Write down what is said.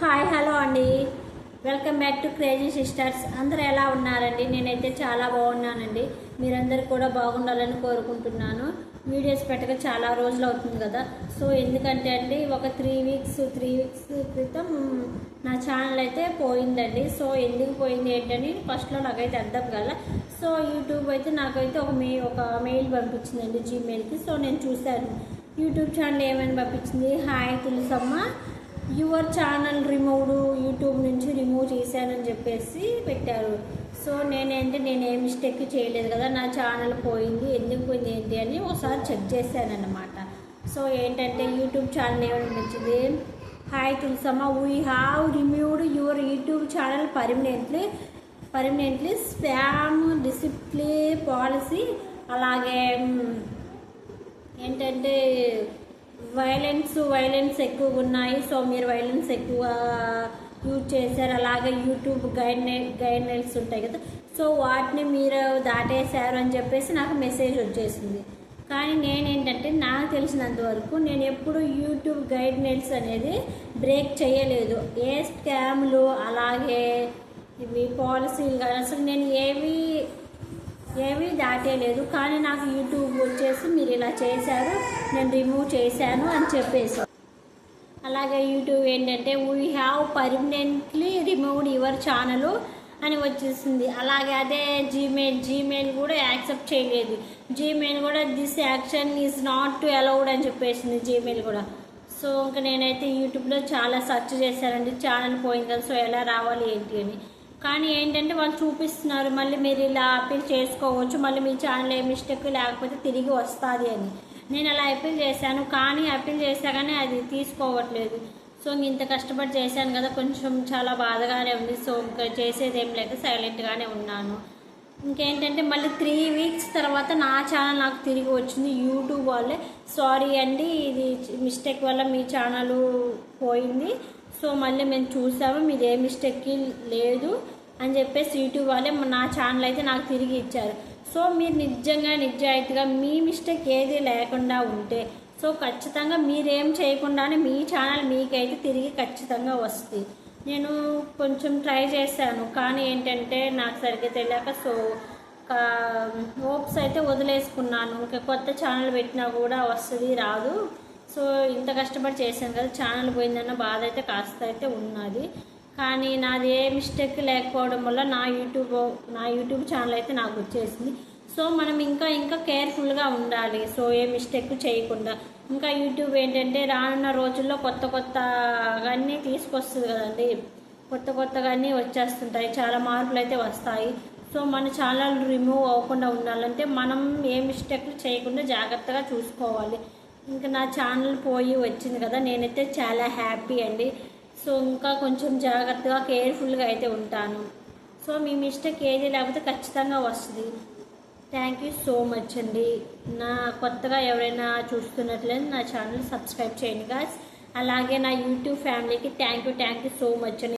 Hi hello అండి, welcome back to crazy sisters. అందరూ ఎలా ఉన్నారండి? నేనైతే చాలా బాగున్నానండి. మీరందరూ కూడా బాగుండాలని కోరుకుంటున్నాను. వీడియోస్ పెట్టక చాలా రోజులు అవుతుంది కదా. సో ఎందుకంటే అండి ఒక త్రీ వీక్స్ క్రితం నా ఛానల్ అయితే పోయిందండి. సో ఎందుకు పోయింది ఏంటని ఫస్ట్లో నాకైతే అర్థం కాల. సో యూట్యూబ్ అయితే నాకైతే ఒక మెయిల్ పంపించిందండి జీమెయిల్కి. సో నేను చూశాను యూట్యూబ్ ఛానల్ ఏమైనా పంపించింది, hi Tulasamma, your channel removed, YouTube నుంచి రిమూవ్ చేశానని చెప్పేసి పెట్టారు. సో నేనేం మిస్టేక్ చేయలేదు కదా, నా ఛానల్ పోయింది, ఎందుకు పోయింది ఏంటి అని ఒకసారి చెక్ చేశానన్నమాట. సో ఏంటంటే యూట్యూబ్ ఛానల్ ఏమనిపించింది, hi Tulasamma, we have removed your YouTube channel permanently spam deceptive policy. అలాగే ఏంటంటే వైలెన్స్ ఎక్కువగా ఉన్నాయి. సో మీరు వైలెన్స్ ఎక్కువ యూజ్ చేశారు. అలాగే యూట్యూబ్ గైడ్లైన్స్ ఉంటాయి కదా, సో వాటిని మీరు దాటేశారు అని చెప్పేసి నాకు మెసేజ్ వచ్చేసింది. కానీ నేనేంటంటే నాకు తెలిసినంత వరకు నేను ఎప్పుడు యూట్యూబ్ గైడ్లైన్స్ అనేది బ్రేక్ చేయలేదు. ఏ స్కామ్లు అలాగే ఇవి పాలసీలు కానీ అసలు నేను ఏమీ దాటేయలేదు. కానీ నాకు యూట్యూబ్ వచ్చేసి మీరు ఇలా చేశారు, నేను రిమూవ్ చేశాను అని చెప్పేసి. అలాగే యూట్యూబ్ ఏంటంటే we have permanently removed your channel అని వచ్చేసింది. అలాగే అదే జీమెయిల్ కూడా యాక్సెప్ట్ చేయలేదు. జీమెయిల్ కూడా this action is not to allowed అని చెప్పేసింది జీమెయిల్ కూడా. సో ఇంకా నేనైతే యూట్యూబ్లో చాలా సెర్చ్ చేశానండి, ఛానల్ పోయింది కదా, సో ఎలా రావాలి ఏంటి అని. కానీ ఏంటంటే వాళ్ళు చూపిస్తున్నారు మళ్ళీ మీరు ఇలా అప్పీల్ చేసుకోవచ్చు, మళ్ళీ మీ ఛానల్ ఏ మిస్టేక్ లేకపోతే తిరిగి వస్తుంది అని. నేను అలా అప్పీల్ చేశాను, కానీ అప్పీల్ చేశా కానీ అది తీసుకోవట్లేదు. సో ఇంత కష్టపడి చేశాను కదా, కొంచెం చాలా బాధగానే ఉంది. సో ఇంకా చేసేది ఏం లేక సైలెంట్గానే ఉన్నాను. ఇంకేంటంటే మళ్ళీ 3 వీక్స్ తర్వాత నా ఛానల్ నాకు తిరిగి వచ్చింది. యూట్యూబ్ వాళ్ళే సారీ అండి, ఇది మిస్టేక్ వల్ల మీ ఛానల్ పోయింది, సో మళ్ళీ మేము చూసాము మీరు ఏ మిస్టేక్ లేదు అని చెప్పేసి యూట్యూబ్ వాళ్ళే నా ఛానల్ అయితే నాకు తిరిగి ఇచ్చారు. సో మీరు నిజాయితీగా మీ మిస్టేక్ ఏది లేకుండా ఉంటే సో ఖచ్చితంగా మీరేం చేయకుండానే మీ ఛానల్ మీకైతే తిరిగి ఖచ్చితంగా వస్తుంది. నేను కొంచెం ట్రై చేశాను, కానీ ఏంటంటే నాకు సరిగ్గా తెలియక సో హోప్స్ అయితే వదిలేసుకున్నాను. ఇంకా కొత్త ఛానల్ పెట్టినా కూడా వస్తుంది రాదు. సో ఇంత కష్టపడి చేశాను కదా, ఛానల్ పోయిందన్న బాధ అయితే కాస్త అయితే ఉన్నది. కానీ నాది ఏ మిస్టేక్ లేకపోవడం వల్ల నా యూట్యూబ్ ఛానల్ అయితే నాకు వచ్చేసింది. సో మనం ఇంకా కేర్ఫుల్గా ఉండాలి. సో ఏ మిస్టేక్ చేయకుండా. ఇంకా యూట్యూబ్ ఏంటంటే రానున్న రోజుల్లో కొత్తగానే తీసుకొస్తుంది కదండి, కొత్తగా అన్నీ వచ్చేస్తుంటాయి, చాలా మార్పులు అయితే వస్తాయి. సో మన ఛానల్ రిమూవ్ అవ్వకుండా ఉండాలంటే మనం ఏ మిస్టేక్లు చేయకుండా జాగ్రత్తగా చూసుకోవాలి. ఇంకా నా ఛానల్ పోయి వచ్చింది కదా, నేనైతే చాలా హ్యాపీ అండి. సో ఇంకా కొంచెం జాగ్రత్తగా కేర్ఫుల్గా అయితే ఉంటాను. సో మీ మిస్టేక్ ఏది లేకపోతే ఖచ్చితంగా వస్తుంది. థ్యాంక్ యూ సో మచ్ అండి. నా కొత్తగా ఎవరైనా చూస్తున్నట్లయితే నా ఛానల్ సబ్స్క్రైబ్ చేయండి గాయ్స్. అలాగే నా యూట్యూబ్ ఫ్యామిలీకి థ్యాంక్ యూ సో మచ్ అండి.